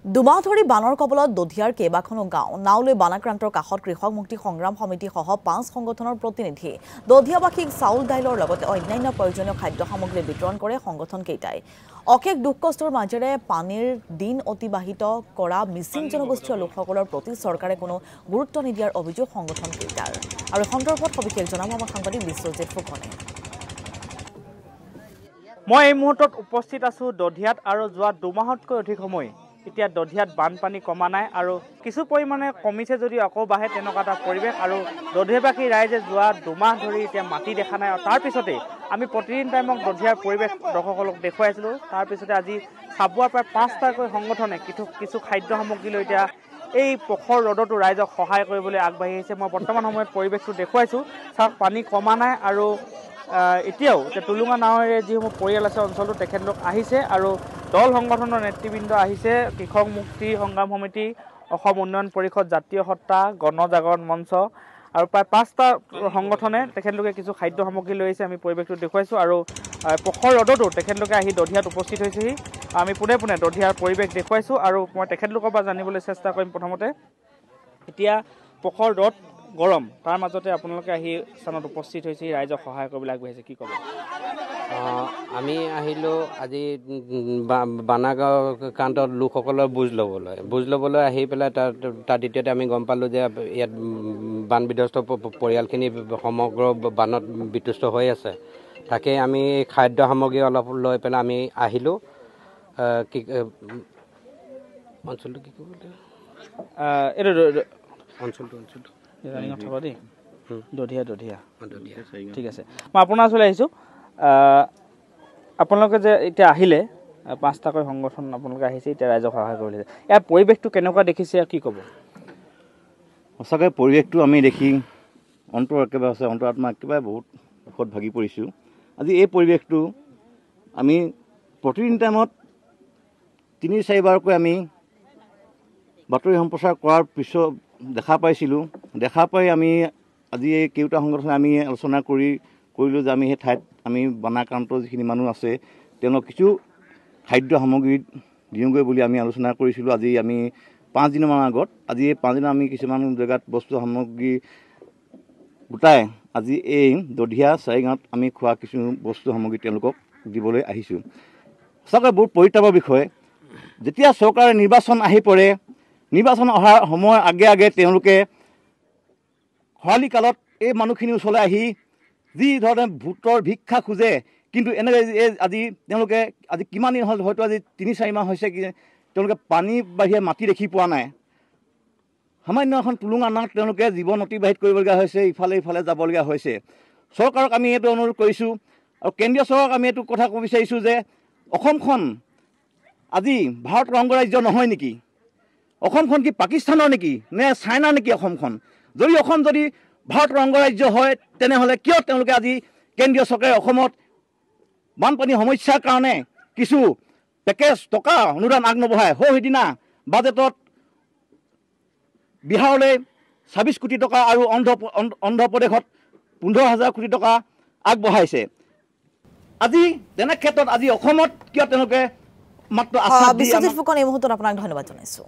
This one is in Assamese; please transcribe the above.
দুমাহ ধৰি বানৰ কবলত দধিয়াৰ কেইবাখনো গাঁও নাওলৈ বানাক্ৰান্তৰ কাষত কৃষক মুক্তি সংগ্ৰাম সমিতি সহ 5 সংগঠনৰ প্ৰতিনিধি দধিয়াবাসীক চাউল দাইলৰ লগতে অন্যান্য প্ৰয়োজনীয় খাদ্য সামগ্ৰী বিতৰণ কৰে সংগঠন কেইটাই অশেষ দুখ কষ্টৰ মাজেৰে পানীৰ দিন অতিবাহিত কৰা মিছিং জনগোষ্ঠীয় লোকসকলৰ প্ৰতি চৰকাৰে কোনো গুৰুত্ব নিদিয়াৰ অভিযোগ সংগঠন কেইটাৰ আৰু সন্দৰ্ভত সবিশেষ জনাব আমাৰ সাংবাদিক বিশ্বজিৎ ফুকনে মই এই মুহূৰ্তত উপস্থিত আছো দধিয়াত আৰু যোৱা দুমাহতকৈ অধিক সময় এতিয়া দধিয়াত বানপানী কমা নাই আৰু কিছু পৰিমাণে কমিছে যদি আকৌ বাঢ়ে তেনেকুৱা এটা পৰিৱেশ আৰু দধিয়াবাসী ৰাইজে যোৱা দুমাহ ধৰি এতিয়া মাটি দেখা নাই আৰু তাৰ পিছতে আমি প্ৰতিদিন টাইমক দধিয়াৰ পৰিৱেশ দৰ্শকসকলক দেখুৱাইছিলোঁ তাৰ পিছতে আজি চাবুৱাৰ প্ৰায় 5টাকৈ সংগঠনে কিছু খাদ্য সামগ্ৰী লৈ এতিয়া এই প্ৰখৰ ৰ'দতো ৰাইজক সহায় কৰিবলৈ আগবাঢ়ি আহিছে মই বৰ্তমান সময়ত পৰিৱেশটো দেখুৱাইছোঁ চাওক পানী কমা নাই আৰু এতিয়াও টুলুঙা নাৱেৰে যিসমূহ পৰিয়াল আছে অঞ্চলটোত তেখেতলোক আহিছে আৰু দল সংগঠনৰ নেতৃবৃন্দ আহিছে কৃষক মুক্তি সংগ্ৰাম সমিতি অসম উন্নয়ন পৰিষদ জাতীয় সত্তা গণজাগৰণ মঞ্চ আৰু প্ৰায় 5টা সংগঠনে তেখেতলোকে কিছু খাদ্য সামগ্ৰী লৈ আহিছে আমি পৰিৱেশটো দেখুৱাইছোঁ আৰু প্ৰখৰ ৰ'দতো তেখেতলোকে আহি দধিয়াত উপস্থিত হৈছেহি আমি পোনে পোনে দধিয়াৰ পৰিৱেশ দেখুৱাইছোঁ আৰু মই তেখেতলোকৰ পৰা জানিবলৈ চেষ্টা কৰিম প্ৰথমতে এতিয়া প্ৰখৰ ৰ'দ গৰম তাৰ মাজতে আপোনালোকে আহি স্থানত উপস্থিত হৈছে ৰাইজক সহায় কৰিবলৈ আগবাঢ়িছে কি ক'ব আমি আহিলোঁ আজি বানাক্ৰান্তৰ লোকসকলৰ বুজ ল'বলৈ আহি পেলাই তাৰ দ্বিতীয়তে আমি গম পালোঁ যে ইয়াত বান বিধ্বস্ত পৰিয়ালখিনি সমগ্ৰ বানত বিতুষ্ট হৈ আছে তাকে আমি খাদ্য সামগ্ৰী অলপ লৈ পেলাই আমি আহিলোঁ কি অঞ্চলটো কি ক'ব এইটো অঞ্চলটো দধিয়া ঠিক আছে মই আপোনাৰ ওচৰলৈ আহিছোঁ আপোনালোকে যে এতিয়া আহিলে 5টাকৈ সংগঠন আপোনালোকে আহিছে এতিয়া ৰাইজক সহায় কৰিবলৈ ইয়াৰ পৰিৱেশটো কেনেকুৱা দেখিছে কি ক'ব সঁচাকৈ পৰিৱেশটো আমি দেখি অন্তৰ একেবাৰে আছে অন্তৰাত্মা একেবাৰে বহুত দুখত ভাগি পৰিছোঁ আজি এই পৰিৱেশটো আমি প্ৰতিদিন টাইমত 3-4বাৰকৈ আমি বাতৰি সম্প্ৰচাৰ কৰাৰ পিছত দেখা পাইছিলোঁ দেখা পাই আমি আজি এই কেইটা সংগঠনে আমি আলোচনা কৰিলোঁ যে আমি সেই ঠাইত আমি বানাক্ৰান্তৰ যিখিনি মানুহ আছে তেওঁলোক কিছু খাদ্য সামগ্ৰী দিওঁগৈ বুলি আমি আলোচনা কৰিছিলোঁ আজি আমি 5 দিনমান আগত আজি এই 5 দিনত আমি কিছুমান জেগাত বস্তু সামগ্ৰী গোটাই আজি এই দধিয়া চাৰিগাঁৱত আমি খোৱা কিছু বস্তু সামগ্ৰী তেওঁলোকক দিবলৈ আহিছোঁ সঁচাকৈ বহুত পৰিতাপৰ বিষয় যেতিয়া চৰকাৰে নিৰ্বাচন আহি পৰে নিৰ্বাচন অহাৰ সময়ৰ আগে তেওঁলোকে খৰালি কালত এই মানুহখিনি ওচৰলৈ আহি যি ধৰণে ভোটৰ ভিক্ষা খোজে কিন্তু এনেকৈ আজি তেওঁলোকে আজি কিমান দিন হ'ল হয়তো আজি 3-4 মাহ হৈছে কি তেওঁলোকে পানী বাঢ়িয়ে মাটি দেখি পোৱা নাই সামান্য এখন টুলুঙা নাৱত তেওঁলোকে জীৱন অতিবাহিত কৰিবলগীয়া হৈছে ইফালে যাবলগীয়া হৈছে চৰকাৰক আমি এইটো অনুৰোধ কৰিছোঁ আৰু কেন্দ্ৰীয় চৰকাৰক আমি এইটো কথা ক'ব বিচাৰিছোঁ যে অসমখন আজি ভাৰতৰ অংগৰাজ্য নহয় নেকি অসমখন কি পাকিস্তানৰ নেকি নে চাইনাৰ নেকি অসমখন অসম যদি ভাৰতৰ অংগৰাজ্য হয় তেনেহ'লে কিয় তেওঁলোকে আজি কেন্দ্ৰীয় চৰকাৰে অসমত বানপানী সমস্যাৰ কাৰণে কিছু পেকেজ টকা অনুদান আগনবঢ়ায় সেইদিনা বাজেটত বিহাৰলৈ 26 কোটি টকা আৰু অন্ধ্ৰপ্ৰদেশত 15,000 কোটি টকা আগবঢ়াইছে আজি তেনে ক্ষেত্ৰত আজি অসমত কিয় তেওঁলোকে মাত্ৰ আশ্বাস দি বিশ্বজিৎ ফুকন এই মুহূৰ্তত আপোনাক ধন্যবাদ জনাইছোঁ